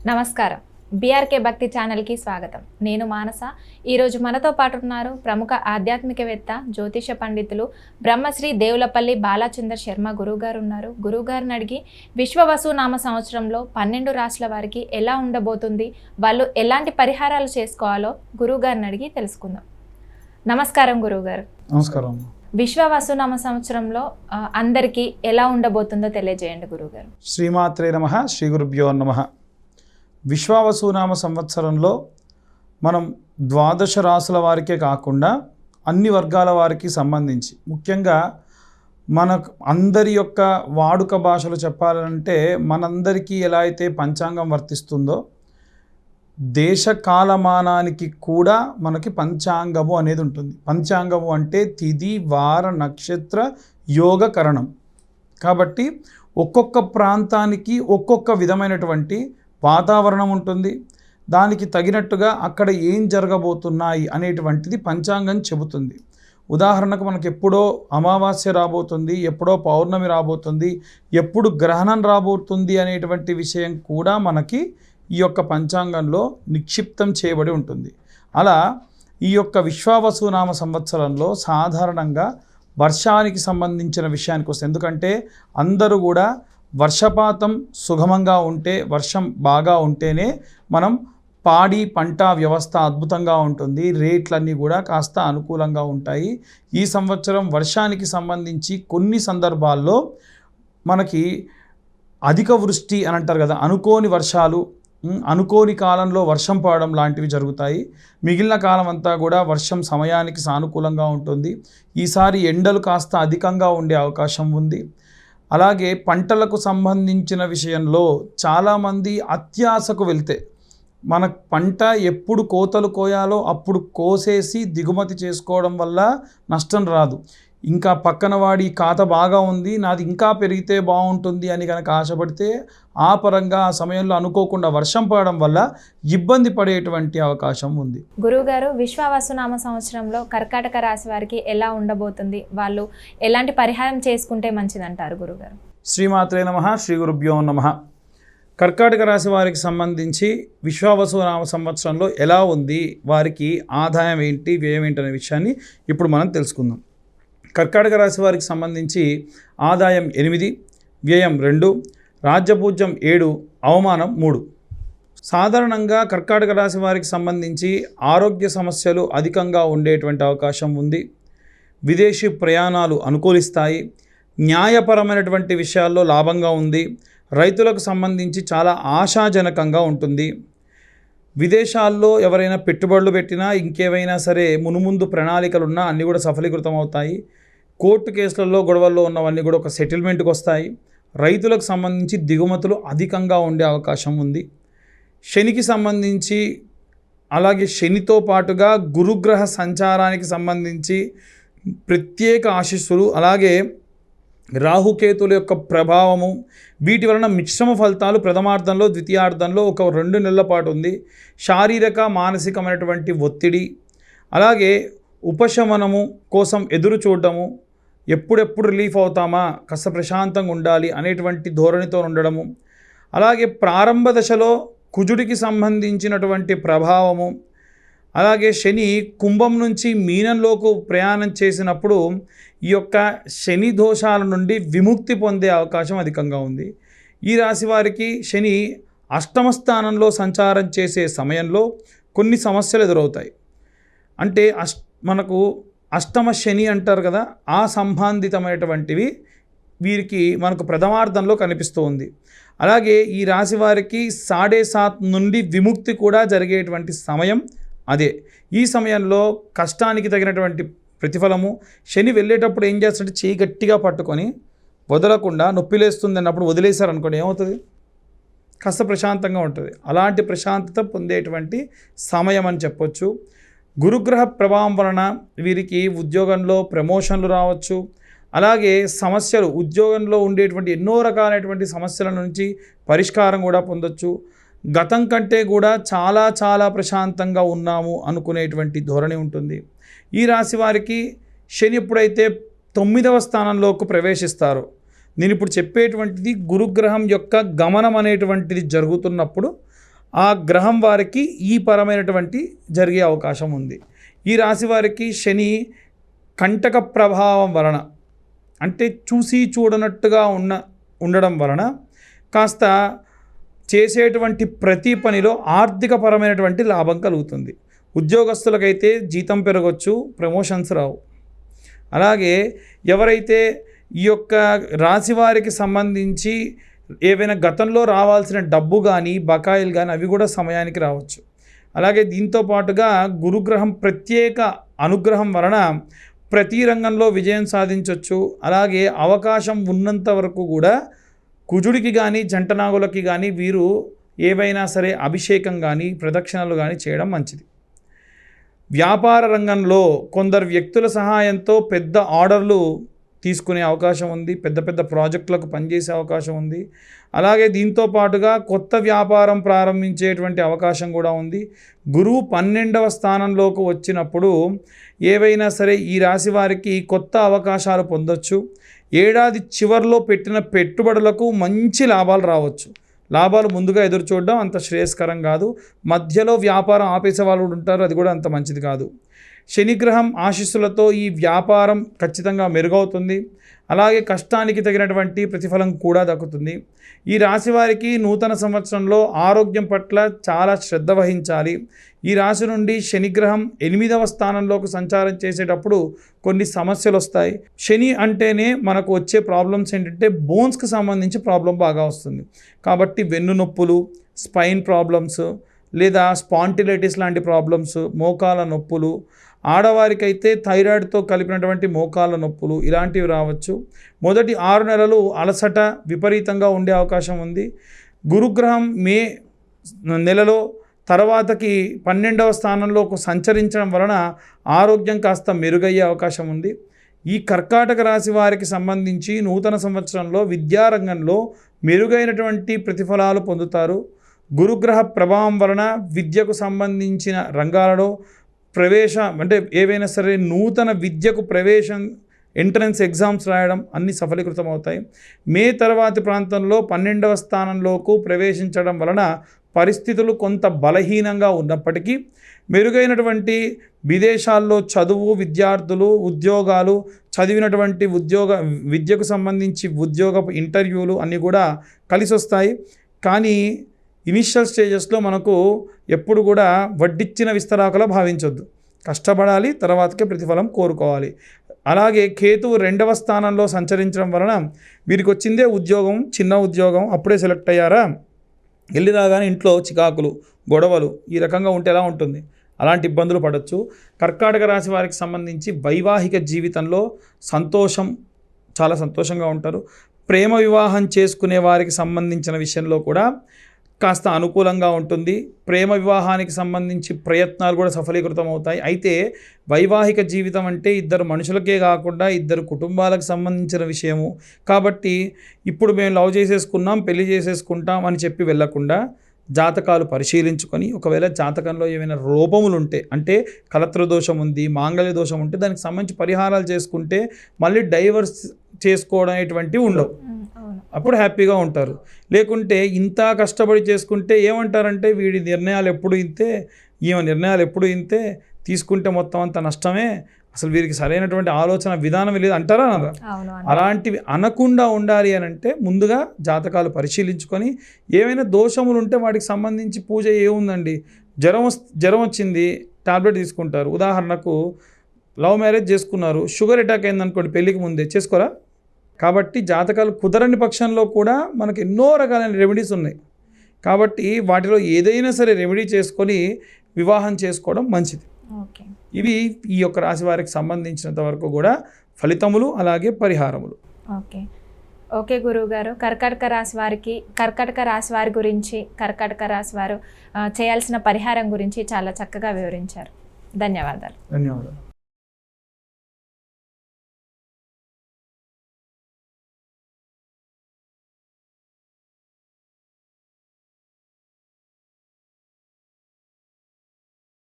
నమస్కారం. బీఆర్కే భక్తి ఛానల్కి స్వాగతం. నేను మానస. ఈరోజు మనతో పాటు ఉన్నారు ప్రముఖ ఆధ్యాత్మికవేత్త, జ్యోతిష పండితులు బ్రహ్మశ్రీ దేవులపల్లి బాలచందర్ శర్మ గురువుగారు ఉన్నారు. గురువుగారిని అడిగి విశ్వవసునామ సంవత్సరంలో 12 రాశుల వారికి ఎలా ఉండబోతుంది, వాళ్ళు ఎలాంటి పరిహారాలు చేసుకోవాలో గురువుగారిని అడిగి తెలుసుకుందాం. నమస్కారం గురువుగారు. నమస్కారం. విశ్వవసునామ సంవత్సరంలో అందరికీ ఎలా ఉండబోతుందో తెలియజేయండి గురువుగారు. శ్రీమాత్రే నమః. శ్రీ గురుభ్యో నమః. విశ్వవసునామ సంవత్సరంలో మనం 12 రాసుల వారికే కాకుండా అన్ని వర్గాల వారికి సంబంధించి ముఖ్యంగా మన అందరి యొక్క వాడుక భాషలో చెప్పాలంటే మనందరికీ ఎలా అయితే పంచాంగం వర్తిస్తుందో దేశ కాలమానానికి కూడా మనకి పంచాంగము అనేది ఉంటుంది. పంచాంగము అంటే తిథి, వార, నక్షత్ర, యోగ, కరణం. కాబట్టి ఒక్కొక్క ప్రాంతానికి ఒక్కొక్క విధమైనటువంటి వాతావరణం ఉంటుంది. దానికి తగినట్టుగా అక్కడ ఏం జరగబోతున్నాయి అనేటువంటిది పంచాంగం చెబుతుంది. ఉదాహరణకు మనకు ఎప్పుడో అమావాస్య రాబోతుంది, ఎప్పుడో పౌర్ణమి రాబోతుంది, ఎప్పుడు గ్రహణం రాబోతుంది అనేటువంటి విషయం కూడా మనకి ఈ యొక్క పంచాంగంలో నిక్షిప్తం చేయబడి ఉంటుంది. అలా ఈ యొక్క విశ్వవసునామ సంవత్సరంలో సాధారణంగా వర్షానికి సంబంధించిన విషయానికి వస్తుంది. ఎందుకంటే అందరూ కూడా వర్షపాతం సుగమంగా ఉంటే, వర్షం బాగా ఉంటేనే మనం పాడి పంట వ్యవస్థ అద్భుతంగా ఉంటుంది, రేట్లన్నీ కూడా కాస్త అనుకూలంగా ఉంటాయి. ఈ సంవత్సరం వర్షానికి సంబంధించి కొన్ని సందర్భాల్లో మనకి అధిక వృష్టి అని అంటారు కదా, అనుకోని వర్షాలు, అనుకోని కాలంలో వర్షం పడడం లాంటివి జరుగుతాయి. మిగిలిన కాలం అంతా కూడా వర్షం సమయానికి సానుకూలంగా ఉంటుంది. ఈసారి ఎండలు కాస్త అధికంగా ఉండే అవకాశం ఉంది. అలాగే పంటలకు సంబంధించిన విషయంలో చాలామంది అత్యాశకు వెళ్తే మన పంట ఎప్పుడు కోతలు కోయాలో అప్పుడు కోసేసి దిగుమతి చేసుకోవడం వల్ల నష్టం రాదు. ఇంకా పక్కన వాడి ఖాతా బాగా ఉంది, నాది ఇంకా పెరిగితే బాగుంటుంది అని కనుక ఆశపడితే ఆ పరంగా ఆ సమయంలో అనుకోకుండా వర్షం పడడం వల్ల ఇబ్బంది పడేటువంటి అవకాశం ఉంది. గురువుగారు, విశ్వవసునామ సంవత్సరంలో కర్కాటక రాశి వారికి ఎలా ఉండబోతుంది, వాళ్ళు ఎలాంటి పరిహారం చేసుకుంటే మంచిదంటారు గురువుగారు? శ్రీమాత్రే నమః. శ్రీ గురుభ్యో నమః. కర్కాటక రాశి వారికి సంబంధించి విశ్వవసునామ సంవత్సరంలో ఎలా ఉంది, వారికి ఆదాయం ఏంటి, వ్యయం ఏంటి అనే విషయాన్ని ఇప్పుడు మనం తెలుసుకుందాం. కర్కాటక రాశి వారికి సంబంధించి ఆదాయం 8, వ్యయం 2, రాజ్యపూజ్యం 7, అవమానం 3. సాధారణంగా కర్కాటక రాశి వారికి సంబంధించి ఆరోగ్య సమస్యలు అధికంగా ఉండేటువంటి అవకాశం ఉంది. విదేశీ ప్రయాణాలు అనుకూలిస్తాయి. న్యాయపరమైనటువంటి విషయాల్లో లాభంగా ఉంది. రైతులకు సంబంధించి చాలా ఆశాజనకంగా ఉంటుంది. విదేశాల్లో ఎవరైనా పెట్టుబడులు పెట్టినా, ఇంకేవైనా సరే మునుముందు ప్రణాళికలున్నా అన్నీ కూడా సఫలీకృతం అవుతాయి. కోర్టు కేసులలో గొడవల్లో ఉన్నవన్నీ కూడా ఒక సెటిల్మెంట్కి వస్తాయి. రైతులకు సంబంధించి దిగుమతులు అధికంగా ఉండే అవకాశం ఉంది. శనికి సంబంధించి, అలాగే శనితో పాటుగా గురుగ్రహ సంచారానికి సంబంధించి ప్రత్యేక ఆశీస్సులు, అలాగే రాహుకేతుల యొక్క ప్రభావము, వీటి వలన మిశ్రమ ఫలితాలు ప్రథమార్థంలో, ద్వితీయార్థంలో ఒక 2 నెలల పాటు ఉంది. శారీరక మానసికమైనటువంటి ఒత్తిడి, అలాగే ఉపశమనము కోసం ఎదురు చూడటము, ఎప్పుడెప్పుడు రిలీఫ్ అవుతామా, కాస్త ప్రశాంతంగా ఉండాలి అనేటువంటి ధోరణితో ఉండడము, అలాగే ప్రారంభ దశలో కుజుడికి సంబంధించినటువంటి ప్రభావము, అలాగే శని కుంభం నుంచి మీనంలోకి ప్రయాణం చేసినప్పుడు ఈ యొక్క శని దోషాల నుండి విముక్తి పొందే అవకాశం అధికంగా ఉంది. ఈ రాశి వారికి శని అష్టమ స్థానంలో సంచారం చేసే సమయంలో కొన్ని సమస్యలు ఎదురవుతాయి. అంటే మనకు అష్టమ శని అంటారు కదా, ఆ సంబంధితమైనటువంటివి వీరికి మనకు ప్రథమార్థంలో కనిపిస్తూ ఉంది. అలాగే ఈ రాశి వారికి 7.5 నుండి విముక్తి కూడా జరిగేటువంటి సమయం అదే. ఈ సమయంలో కష్టానికి తగినటువంటి ప్రతిఫలము. శని వెళ్ళేటప్పుడు ఏం చేస్తాడంటే చేయి గట్టిగా పట్టుకొని వదలకుండా, నొప్పి లేస్తుంది అన్నప్పుడు వదిలేశారనుకోండి, ఏమవుతుంది? కాస్త ప్రశాంతంగా ఉంటుంది. అలాంటి ప్రశాంతత పొందేటువంటి సమయం అని చెప్పొచ్చు. గురుగ్రహ ప్రభావం వలన వీరికి ఉద్యోగంలో ప్రమోషన్లు రావచ్చు. అలాగే సమస్యలు, ఉద్యోగంలో ఉండేటువంటి ఎన్నో రకాలైనటువంటి సమస్యల నుంచి పరిష్కారం కూడా పొందొచ్చు. గతం కంటే కూడా చాలా చాలా ప్రశాంతంగా ఉన్నాము అనుకునేటువంటి ధోరణి ఉంటుంది. ఈ రాశి వారికి శని ఎప్పుడైతే 9వ స్థానంలోకి ప్రవేశిస్తారో, నేను ఇప్పుడు చెప్పేటువంటిది గురుగ్రహం యొక్క గమనం అనేటువంటిది జరుగుతున్నప్పుడు ఆ గ్రహం వారికి ఈ పరమైనటువంటి జరిగే అవకాశం ఉంది. ఈ రాశి వారికి శని కంటక ప్రభావం వలన, అంటే చూసి చూడనట్టుగా ఉండడం వలన కాస్త చేసేటువంటి ప్రతి పనిలో ఆర్థికపరమైనటువంటి లాభం కలుగుతుంది. ఉద్యోగస్తులకైతే జీతం పెరగవచ్చు, ప్రమోషన్స్ రావు. అలాగే ఎవరైతే ఈ యొక్క రాశి వారికి సంబంధించి ఏవైనా గతంలో రావాల్సిన డబ్బు కానీ బకాయిలు కానీ అవి కూడా సమయానికి రావచ్చు. అలాగే దీంతో పాటుగా గురుగ్రహం ప్రత్యేక అనుగ్రహం వలన ప్రతి రంగంలో విజయం సాధించవచ్చు. అలాగే అవకాశం ఉన్నంత వరకు కూడా కుజుడికి కానీ జంటనాగులకి కానీ వీరు ఏవైనా సరే అభిషేకం కానీ ప్రదక్షిణలు కానీ చేయడం మంచిది. వ్యాపార రంగంలో కొందరు వ్యక్తుల సహాయంతో పెద్ద ఆర్డర్లు తీసుకునే అవకాశం ఉంది, పెద్ద పెద్ద ప్రాజెక్టులకు పనిచేసే అవకాశం ఉంది. అలాగే దీంతో పాటుగా కొత్త వ్యాపారం ప్రారంభించేటువంటి అవకాశం కూడా ఉంది. గురువు 12వ స్థానంలోకి వచ్చినప్పుడు ఏవైనా సరే ఈ రాశి వారికి కొత్త అవకాశాలు పొందొచ్చు. ఏడాది చివరిలో పెట్టిన పెట్టుబడులకు మంచి లాభాలు రావచ్చు. లాభాలు ముందుగా ఎదురు చూడడం అంత శ్రేయస్కరం కాదు. మధ్యలో వ్యాపారం ఆపేసే వాళ్ళు ఉంటారు, అది కూడా అంత మంచిది కాదు. శనిగ్రహం ఆశీస్సులతో ఈ వ్యాపారం ఖచ్చితంగా మెరుగవుతుంది. అలాగే కష్టానికి తగినటువంటి ప్రతిఫలం కూడా దక్కుతుంది. ఈ రాశి వారికి నూతన సంవత్సరంలో ఆరోగ్యం పట్ల చాలా శ్రద్ధ వహించాలి. ఈ రాశి నుండి శనిగ్రహం 8వ స్థానంలోకి సంచారం చేసేటప్పుడు కొన్ని సమస్యలు వస్తాయి. శని అంటేనే మనకు వచ్చే ప్రాబ్లమ్స్ ఏంటంటే బోన్స్కి సంబంధించి ప్రాబ్లం బాగా వస్తుంది. కాబట్టి వెన్ను నొప్పులు, స్పైన్ ప్రాబ్లమ్స్ లేదా స్పాంటిలైటిస్ లాంటి ప్రాబ్లమ్స్, మోకాల నొప్పులు, ఆడవారికైతే థైరాయిడ్తో కలిపినటువంటి మోకాళ్ళ నొప్పులు ఇలాంటివి రావచ్చు. మొదటి 6 నెలలు అలసట విపరీతంగా ఉండే అవకాశం ఉంది. గురుగ్రహం మే నెలలో తర్వాతకి 12వ స్థానంలో సంచరించడం వలన ఆరోగ్యం కాస్త మెరుగయ్యే అవకాశం ఉంది. ఈ కర్కాటక రాశి వారికి సంబంధించి నూతన సంవత్సరంలో విద్యారంగంలో మెరుగైనటువంటి ప్రతిఫలాలు పొందుతారు. గురుగ్రహ ప్రభావం వలన విద్యకు సంబంధించిన రంగాలలో అంటే ఏవైనా సరే నూతన విద్యకు ప్రవేశం, ఎంట్రన్స్ ఎగ్జామ్స్ రాయడం అన్నీ సఫలీకృతం అవుతాయి. మే తర్వాతి ప్రాంతంలో 12వ స్థానంలోకి ప్రవేశించడం వలన పరిస్థితులు కొంత బలహీనంగా ఉన్నప్పటికీ మెరుగైనటువంటి విదేశాల్లో చదువు, విద్యార్థులు, ఉద్యోగాలు, చదివినటువంటి విద్యకు సంబంధించి ఉద్యోగ ఇంటర్వ్యూలు అన్నీ కూడా కలిసి వస్తాయి. కానీ ఇనిషియల్ స్టేజెస్లో మనకు ఎప్పుడు కూడా వడ్డిచ్చిన విస్తరాకులా భావించొద్దు. కష్టపడాలి, తర్వాతకే ప్రతిఫలం కోరుకోవాలి. అలాగే కేతువు 2వ స్థానంలో సంచరించడం వలన వీరికి వచ్చిందే ఉద్యోగం, చిన్న ఉద్యోగం, అప్పుడే సెలెక్ట్ అయ్యారా, వెళ్ళి రాగానే ఇంట్లో చికాకులు, గొడవలు ఈ రకంగా ఉంటే ఎలా ఉంటుంది? అలాంటి ఇబ్బందులు పడవచ్చు. కర్కాటక రాశి వారికి సంబంధించి వైవాహిక జీవితంలో చాలా సంతోషంగా ఉంటారు. ప్రేమ వివాహం చేసుకునే వారికి సంబంధించిన విషయంలో కూడా కాస్త అనుకూలంగా ఉంటుంది. ప్రేమ వివాహానికి సంబంధించి ప్రయత్నాలు కూడా సఫలీకృతం అవుతాయి. అయితే వైవాహిక జీవితం అంటే ఇద్దరు మనుషులకే కాకుండా ఇద్దరు కుటుంబాలకు సంబంధించిన విషయము కాబట్టి ఇప్పుడు మేము లవ్ చేసేసుకున్నాం, పెళ్లి చేసేసుకుంటాం అని చెప్పి వెళ్ళకుండా జాతకాలు పరిశీలించుకొని ఒకవేళ జాతకంలో ఏమైనా లోపములు ఉంటే, అంటే కలత్ర దోషం ఉంది, మాంగళ్య దోషం ఉంటే దానికి సంబంధించి పరిహారాలు చేసుకుంటే మళ్ళీ డైవర్స్ చేసుకోవడం అనేటువంటివి ఉండవు. అప్పుడు హ్యాపీగా ఉంటారు. లేకుంటే ఇంత కష్టపడి చేసుకుంటే ఏమంటారంటే వీడి నిర్ణయాలు ఎప్పుడు ఇంతే, ఈమె నిర్ణయాలు ఎప్పుడు ఇంతే, తీసుకుంటే మొత్తం అంత నష్టమే, అసలు వీరికి సరైనటువంటి ఆలోచన విధానం లేదు అంటారా? అలాంటివి అనకుండా ఉండాలి అని అంటే ముందుగా జాతకాలు పరిశీలించుకొని ఏమైనా దోషములు ఉంటే వాటికి సంబంధించి పూజ ఏముందండి, జ్వరం వచ్చింది టాబ్లెట్ తీసుకుంటారు. ఉదాహరణకు లవ్ మ్యారేజ్ చేసుకున్నారు, షుగర్ అటాక్ అయిందనుకోండి పెళ్ళికి ముందే, చేసుకోరా? కాబట్టి జాతకాలు కుదరని పక్షంలో కూడా మనకు ఎన్నో రకాలైన రెమెడీస్ ఉన్నాయి. కాబట్టి వాటిలో ఏదైనా సరే రెమెడీ చేసుకొని వివాహం చేసుకోవడం మంచిది. ఇవి ఈ యొక్క రాశి వారికి సంబంధించినంత వరకు కూడా ఫలితములు, అలాగే పరిహారములు. ఓకే గురువు గారు, కర్కాటక రాశి వారి గురించి, కర్కాటక రాశి వారు చేయాల్సిన పరిహారం గురించి చాలా చక్కగా వివరించారు. ధన్యవాదాలు.